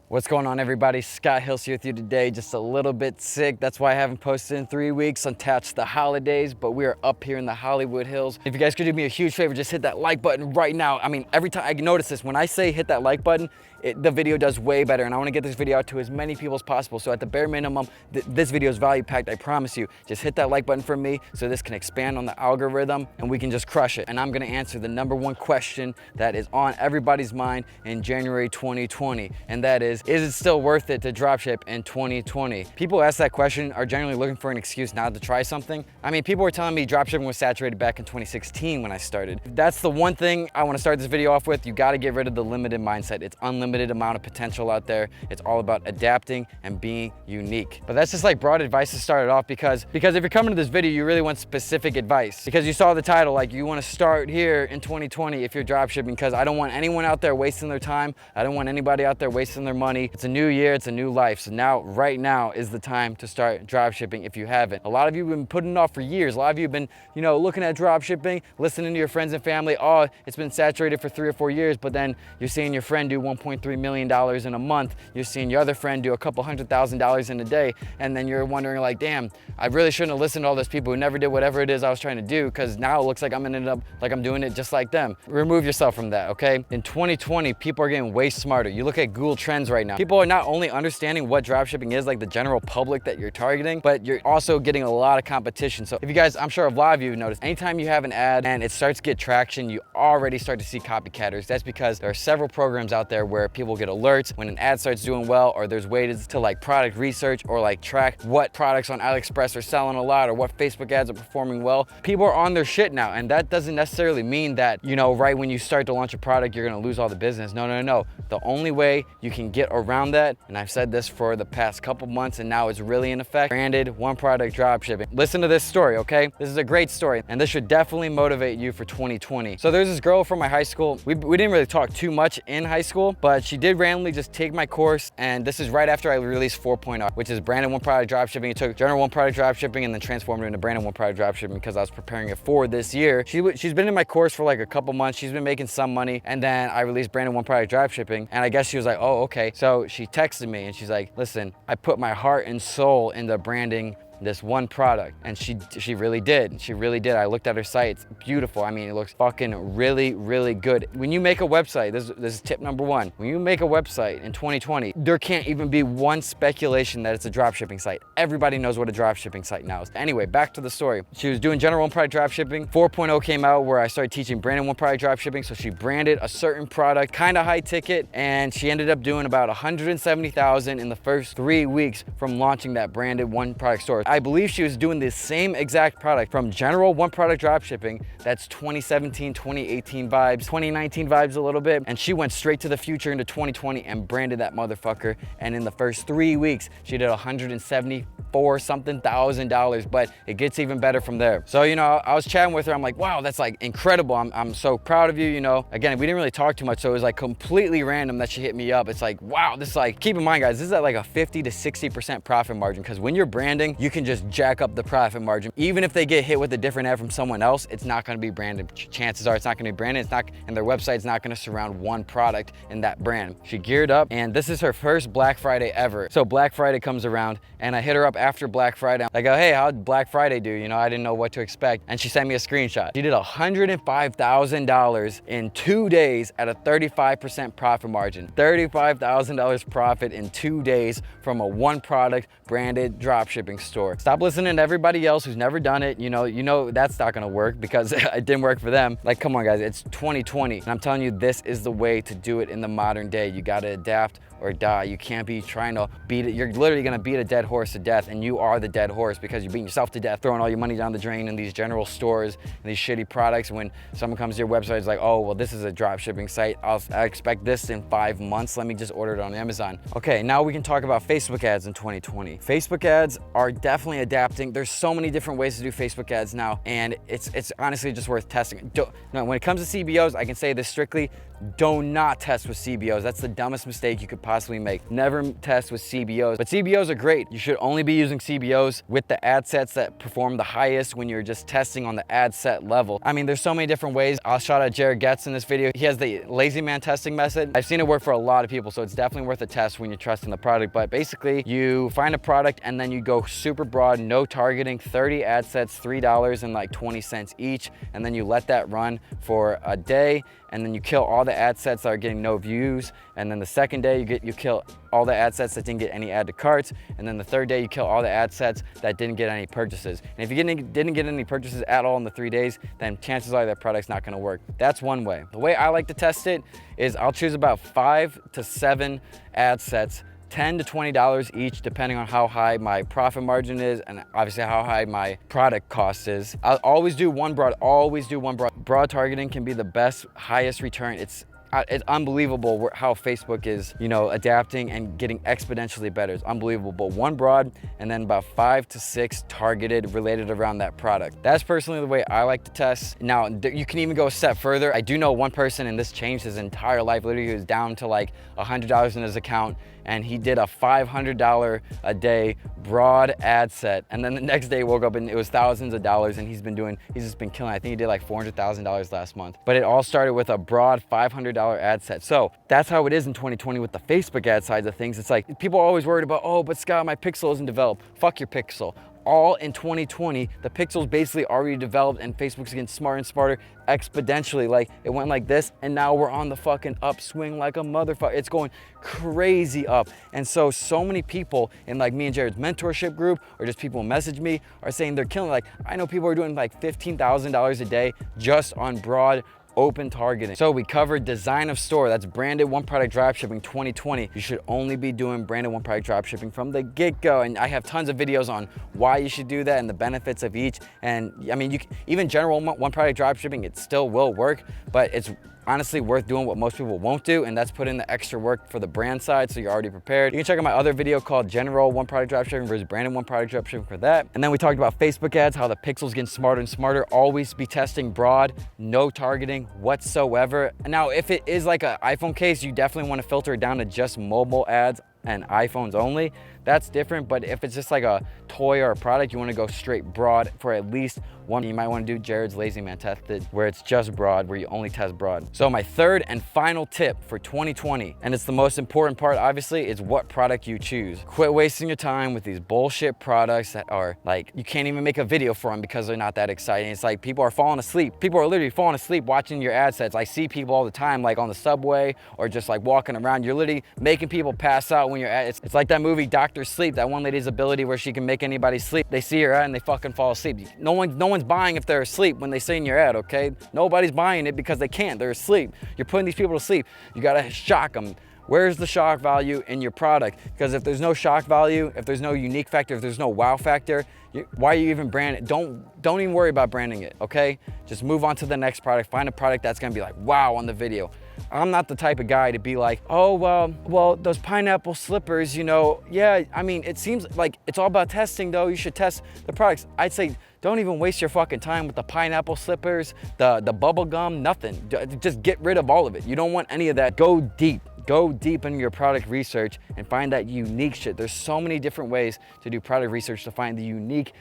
What's going on, everybody? Scott Hilse here with you today. Just a little bit sick. That's why I haven't posted in 3 weeks. Attached the holidays, but we are up here in the Hollywood Hills. If you guys could do me a huge favor, just hit that like button right now. I mean, every time I notice this, when I say hit that like button, the video does way better, and I want to get this video out to as many people as possible. So at the bare minimum, this video is value packed, I promise you. Just hit that like button for me so this can expand on the algorithm and we can just crush it. And I'm going to answer the #1 question that is on everybody's mind in January 2020, and that is it still worth it to dropship in 2020? People who ask that question are generally looking for an excuse not to try something. I mean, people were telling me dropshipping was saturated back in 2016 when I started. That's the one thing I want to start this video off with. You got to get rid of the limited mindset. It's unlimited amount of potential out there. It's all about adapting and being unique. But that's just like broad advice to start it off, because if you're coming to this video, you really want specific advice, because you saw the title, like you want to start here in 2020 if you're dropshipping, because I don't want anyone out there wasting their time. I don't want anybody out there wasting their money. It's a new year, it's a new life. So now, right now is the time to start dropshipping if you haven't. A lot of you have been putting it off for years. A lot of you have been, looking at dropshipping, listening to your friends and family. Oh, it's been saturated for 3 or 4 years, but then you're seeing your friend do $1.3 million in a month. You're seeing your other friend do a couple $100,000 in a day. And then you're wondering like, damn, I really shouldn't have listened to all those people who never did whatever it is I was trying to do, because now it looks like I'm gonna end up like I'm doing it just like them. Remove yourself from that, okay? In 2020, people are getting way smarter. You look at Google Trends right now. People are not only understanding what dropshipping is, like the general public that you're targeting, but you're also getting a lot of competition. So if you guys, I'm sure a lot of you have noticed, anytime you have an ad and it starts to get traction, you already start to see copycatters. That's because there are several programs out there where people get alerts when an ad starts doing well, or there's ways to like product research or like track what products on AliExpress are selling a lot or what Facebook ads are performing well. People are on their shit now, and that doesn't necessarily mean that, right when you start to launch a product, you're gonna lose all the business. No. The only way you can get around that, and I've said this for the past couple months and now it's really in effect, branded one product dropshipping. Listen to this story, okay? This is a great story, and this should definitely motivate you for 2020. So there's this girl from my high school. We didn't really talk too much in high school, but she did randomly just take my course, and this is right after I released 4.0, which is branded one product dropshipping. It took general one product dropshipping and then transformed it into branded one product dropshipping because I was preparing it for this year. She's been in my course for like a couple months. She's been making some money, and then I released branded one product dropshipping, and I guess she was like, oh, okay. So she texted me and she's like, listen, I put my heart and soul into branding this one product. And she really did. She really did. I looked at her site. It's beautiful. I mean, it looks fucking really, really good. When you make a website, this is tip #1. When you make a website in 2020, there can't even be one speculation that it's a dropshipping site. Everybody knows what a dropshipping site now is. Anyway, back to the story. She was doing general one product dropshipping. 4.0 came out where I started teaching branded one product dropshipping. So she branded a certain product, kind of high ticket, and she ended up doing about $170,000 in the first 3 weeks from launching that branded one product store. I believe she was doing the same exact product from general one product dropshipping. That's 2017, 2018 vibes, 2019 vibes a little bit. And she went straight to the future into 2020 and branded that motherfucker. And in the first 3 weeks, she did $174 something thousand, but it gets even better from there. So, I was chatting with her. I'm like, wow, that's like incredible. I'm so proud of you. Again, we didn't really talk too much. So it was like completely random that she hit me up. It's like, wow, this is like, keep in mind guys, this is at like a 50 to 60% profit margin. Cause when you're branding, you can just jack up the profit margin. Even if they get hit with a different ad from someone else, it's not going to be branded. Chances are it's not going to be branded. And their website's not going to surround one product in that brand. She geared up, and this is her first Black Friday ever. So Black Friday comes around, and I hit her up after Black Friday. I go, hey, how'd Black Friday do? I didn't know what to expect. And she sent me a screenshot. She did $105,000 in 2 days at a 35% profit margin. $35,000 profit in 2 days from a one product branded dropshipping store. Stop listening to everybody else who's never done it. That's not gonna work because it didn't work for them. Like, come on guys, it's 2020. And I'm telling you, this is the way to do it in the modern day. You gotta adapt or die. You can't be trying to beat it. You're literally gonna beat a dead horse to death, and you are the dead horse because you're beating yourself to death, throwing all your money down the drain in these general stores and these shitty products. When someone comes to your website, it's like, oh, well, this is a drop shipping site. I expect this in 5 months. Let me just order it on Amazon. Okay, now we can talk about Facebook ads in 2020. Facebook ads are definitely adapting. There's so many different ways to do Facebook ads now, and it's honestly just worth testing. When it comes to CBOs, I can say this strictly, do not test with CBOs. That's the dumbest mistake you could possibly make. Never test with CBOs. But CBOs are great. You should only be using CBOs with the ad sets that perform the highest when you're just testing on the ad set level. I mean, there's so many different ways. I'll shout out Jared Getz in this video. He has the lazy man testing method. I've seen it work for a lot of people, so it's definitely worth a test when you're trusting the product. But basically, you find a product and then you go super broad, no targeting, 30 ad sets, $3.20 each, and then you let that run for a day, and then you kill all the ad sets that are getting no views, and then the second day you kill all the ad sets that didn't get any add to carts, and then the third day you kill all the ad sets that didn't get any purchases. And if you didn't get any purchases at all in the 3 days, then chances are that product's not gonna work. That's one way. The way I like to test it is I'll choose about 5 to 7 ad sets, $10 to $20 each, depending on how high my profit margin is and obviously how high my product cost is. I'll always do one broad, Broad targeting can be the best, highest return. It's unbelievable how Facebook is, you know, adapting and getting exponentially better. It's unbelievable. One broad and then about 5 to 6 targeted related around that product. That's personally the way I like to test. Now, you can even go a step further. I do know one person, and this changed his entire life. Literally, he was down to like $100 in his account, and he did a $500 a day broad ad set. And then the next day woke up and it was thousands of dollars, and he's just been killing it. I think he did like $400,000 last month. But it all started with a broad $500 ad set. So that's how it is in 2020 with the Facebook ad side of things. It's like people are always worried about, oh, but Scott, my pixel isn't developed. Fuck your pixel. All in 2020, the pixel's basically already developed, and Facebook's getting smarter and smarter exponentially. Like, it went like this, and now we're on the fucking upswing like a motherfucker. It's going crazy up. And so many people in like me and Jared's mentorship group, or just people who message me, are saying they're killing. Like, I know people are doing like $15,000 a day just on broad open targeting. So we covered design of store. That's branded one product dropshipping 2020. You should only be doing branded one product dropshipping from the get-go. And I have tons of videos on why you should do that and the benefits of each. And I mean, even general one product dropshipping, it still will work, but it's honestly worth doing what most people won't do, and that's put in the extra work for the brand side, so you're already prepared. You can check out my other video called General One Product Dropshipping versus Branded One Product Dropshipping for that. And then we talked about Facebook ads, how the pixel's getting smarter and smarter. Always be testing broad, no targeting whatsoever. Now, if it is like an iPhone case, you definitely want to filter it down to just mobile ads and iPhones only. That's different. But if it's just like a toy or a product, you want to go straight broad for at least one. You might want to do Jared's Lazy Man Tested, where it's just broad, where you only test broad. So my third and final tip for 2020, and it's the most important part, obviously, is what product you choose. Quit wasting your time with these bullshit products that are like, you can't even make a video for them because they're not that exciting. It's like people are falling asleep. People are literally falling asleep watching your ad sets. I see people all the time, like on the subway or just like walking around. You're literally making people pass out when you're at, it's like that movie Dr. Sleep, that one lady's ability where she can make anybody sleep. They see your ad and they fucking fall asleep. No one's buying if they're asleep when they see in your ad, okay? Nobody's buying it because they can't, they're asleep. You're putting these people to sleep. You gotta shock them. Where's the shock value in your product? Because if there's no shock value, if there's no unique factor, if there's no wow factor, why are you even branding it? Don't even worry about branding it, okay? Just move on to the next product. Find a product that's gonna be like, wow, on the video. I'm not the type of guy to be like, oh, well, those pineapple slippers, you know, yeah, I mean, it seems like it's all about testing though. You should test the products. I'd say, don't even waste your fucking time with the pineapple slippers, the bubble gum, nothing. Just get rid of all of it. You don't want any of that. Go deep. Go deep into your product research and find that unique shit. There's so many different ways to do product research to find the unique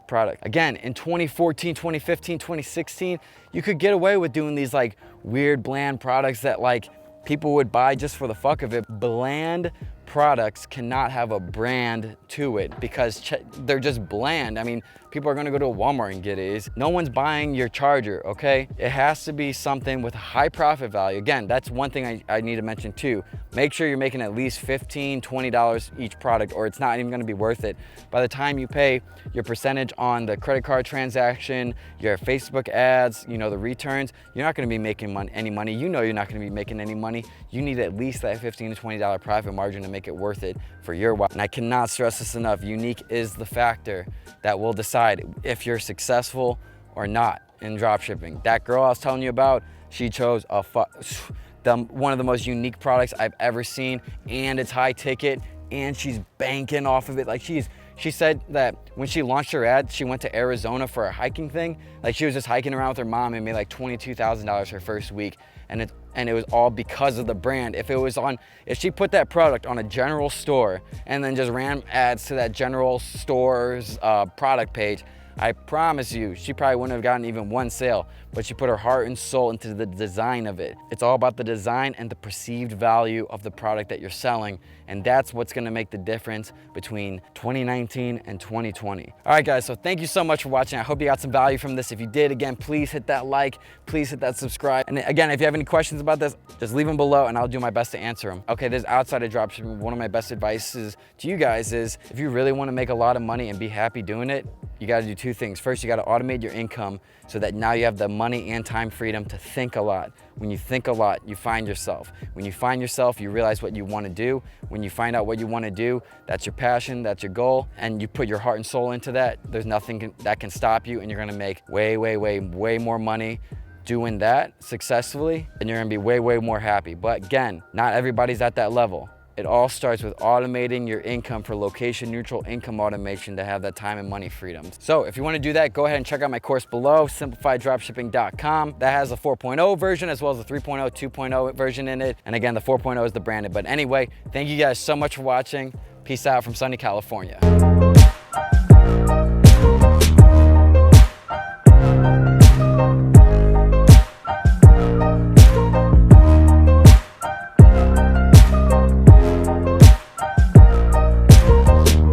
product. Again, in 2014, 2015, 2016, you could get away with doing these like weird bland products that like people would buy just for the fuck of it. Bland products cannot have a brand to it because they're just bland. I mean, people are gonna go to a Walmart and get it. No one's buying your charger, okay? It has to be something with high profit value. Again, that's one thing I need to mention too. Make sure you're making at least $15, $20 each product, or it's not even gonna be worth it. By the time you pay your percentage on the credit card transaction, your Facebook ads, you know, the returns, you're not gonna be making any money. You know you're not gonna be making any money. You need at least that $15 to $20 profit margin to make it worth it for your while. And I cannot stress this enough. Unique is the factor that will decide if you're successful or not in dropshipping. That girl I was telling you about, she chose one of the most unique products I've ever seen, and it's high ticket, and she's banking off of it. Like she said that when she launched her ad, she went to Arizona for a hiking thing. Like she was just hiking around with her mom and made like $22,000 her first week. And and it was all because of the brand. If she put that product on a general store and then just ran ads to that general store's product page, I promise you, she probably wouldn't have gotten even one sale, but she put her heart and soul into the design of it. It's all about the design and the perceived value of the product that you're selling, and that's what's gonna make the difference between 2019 and 2020. All right, guys, so thank you so much for watching. I hope you got some value from this. If you did, again, please hit that like, please hit that subscribe. And again, if you have any questions about this, just leave them below and I'll do my best to answer them. Okay, this outside of dropshipping, one of my best advices to you guys is if you really wanna make a lot of money and be happy doing it, you gotta do two things. First, you gotta automate your income so that now you have the money and time freedom to think a lot. When you think a lot, you find yourself. When you find yourself, you realize what you wanna do. When you find out what you wanna do, that's your passion, that's your goal, and you put your heart and soul into that, there's nothing that can stop you, and you're gonna make way more money doing that successfully, and you're gonna be way more happy. But again, not everybody's at that level. It all starts with automating your income for location neutral income automation to have that time and money freedom. So if you want to do that, go ahead and check out my course below, simplifiedropshipping.com. That has a 4.0 version as well as a 3.0, 2.0 version in it. And again, the 4.0 is the branded. But anyway, thank you guys so much for watching. Peace out from sunny California.